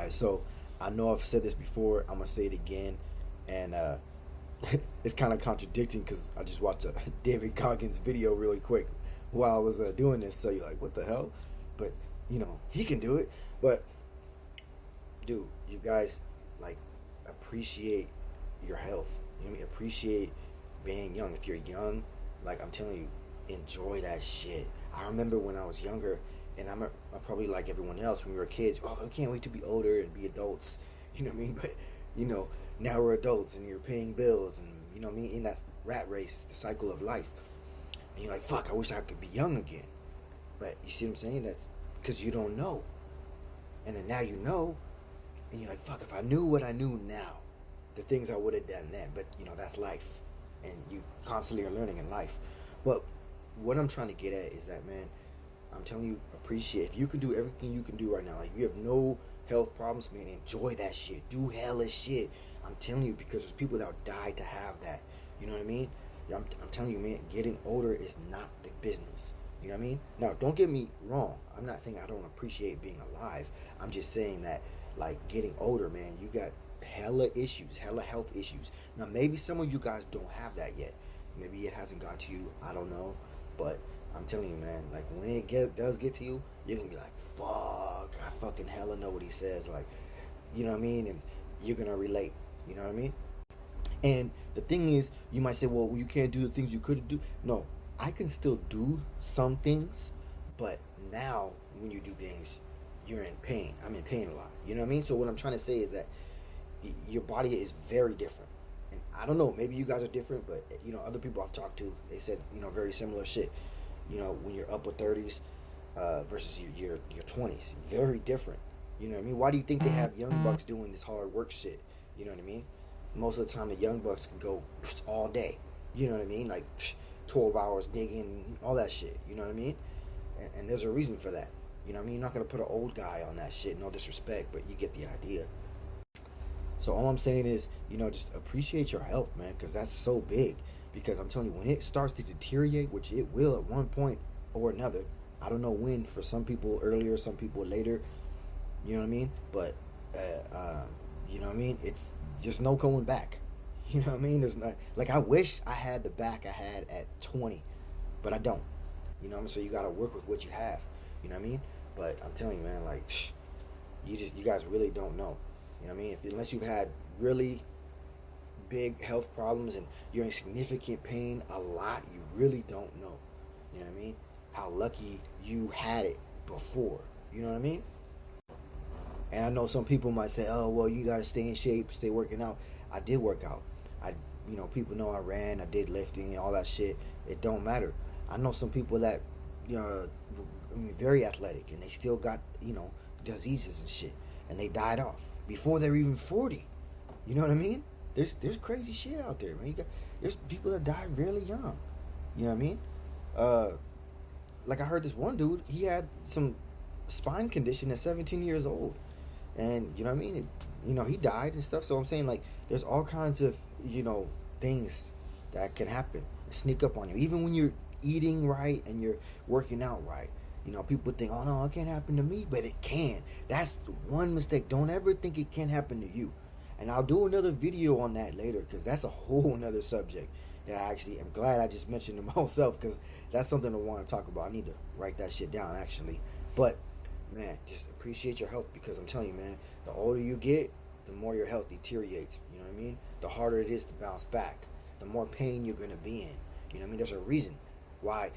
Alright, so I know I've said this before. I'm gonna say it again, and it's kind of contradicting because I just watched a David Goggins video really quick while I was doing this. So you're like, what the hell? But he can do it. But dude, you guys like appreciate your health. You know what I mean? Appreciate being young. If you're young, like I'm telling you, enjoy that shit. I remember when I was younger, and I'm probably like everyone else when we were kids. Oh, I can't wait to be older and be adults. You know what I mean? But you know, now we're adults and you're paying bills, and you know what I mean, in that rat race, the cycle of life. And you're like, fuck, I wish I could be young again. But you see what I'm saying? That's because you don't know, and then now you know, and you're like, fuck, if I knew what I knew now, the things I would have done then. But that's life, and you constantly are learning in life. But what I'm trying to get at is that, man, I'm telling you, appreciate. If you can do everything you can do right now, like you have no health problems, man, enjoy that shit. Do hella shit. I'm telling you, because there's people that would die to have that. You know what I mean? Yeah, I'm telling you, man, getting older is not the business. You know what I mean? Now, don't get me wrong. I'm not saying I don't appreciate being alive. I'm just saying that, like, getting older, man, you got hella issues, hella health issues. Now, maybe some of you guys don't have that yet. Maybe it hasn't got to you. I don't know. But I'm telling you, man, like, when it does get to you, you're going to be like, fuck, I fucking hella know what he says. Like, you know what I mean? And you're going to relate. You know what I mean? And the thing is, you might say, well, you can't do the things you could do. No, I can still do some things, but now when you do things, you're in pain. I'm in pain a lot. You know what I mean? So what I'm trying to say is that your body is very different. And I don't know, maybe you guys are different, but other people I've talked to, they said very similar shit. When you're upper 30s versus your 20s, very different. You know what I mean? Why do you think they have young bucks doing this hard work shit? You know what I mean? Most of the time, the young bucks can go all day. You know what I mean? Like 12 hours digging, all that shit. You know what I mean? And there's a reason for that. You know what I mean? You're not gonna put an old guy on that shit. No disrespect, but you get the idea. So all I'm saying is, just appreciate your health, man, because that's so big. Because I'm telling you, when it starts to deteriorate, which it will at one point or another, I don't know when. For some people earlier, some people later. You know what I mean? But you know what I mean? It's just no going back. You know what I mean? There's not, like, I wish I had the back I had at 20, but I don't. You know what I mean? So you got to work with what you have. You know what I mean? But I'm telling you, man, like, you guys really don't know. You know what I mean? Unless you've had really big health problems and you're in significant pain a lot, you really don't know. You know what I mean? How lucky you had it before. You know what I mean? And I know some people might say, "Oh, well, you got to stay in shape, stay working out." I did work out. People know I ran, I did lifting, and all that shit. It don't matter. I know some people that, very athletic, and they still got, diseases and shit, and they died off before they were even 40. You know what I mean? There's crazy shit out there, man. There's people that die really young. You know what I mean? Like I heard this one dude, he had some spine condition at 17 years old, and you know what I mean. He died and stuff. So I'm saying, like, there's all kinds of things that can happen, sneak up on you, even when you're eating right and you're working out right. People think, oh no, it can't happen to me, but it can. That's one mistake. Don't ever think it can't happen to you. And I'll do another video on that later, because that's a whole nother subject that I actually am glad I just mentioned to myself, because that's something I want to talk about. I need to write that shit down, actually. But man, just appreciate your health, because I'm telling you, man, the older you get, the more your health deteriorates. You know what I mean? The harder it is to bounce back. The more pain you're gonna be in. You know what I mean? There's a reason why,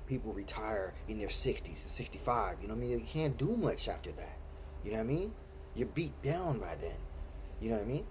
people retire in their 60s and 65. You know what I mean? They can't do much after that. You know what I mean? You're beat down by then. You know what I mean?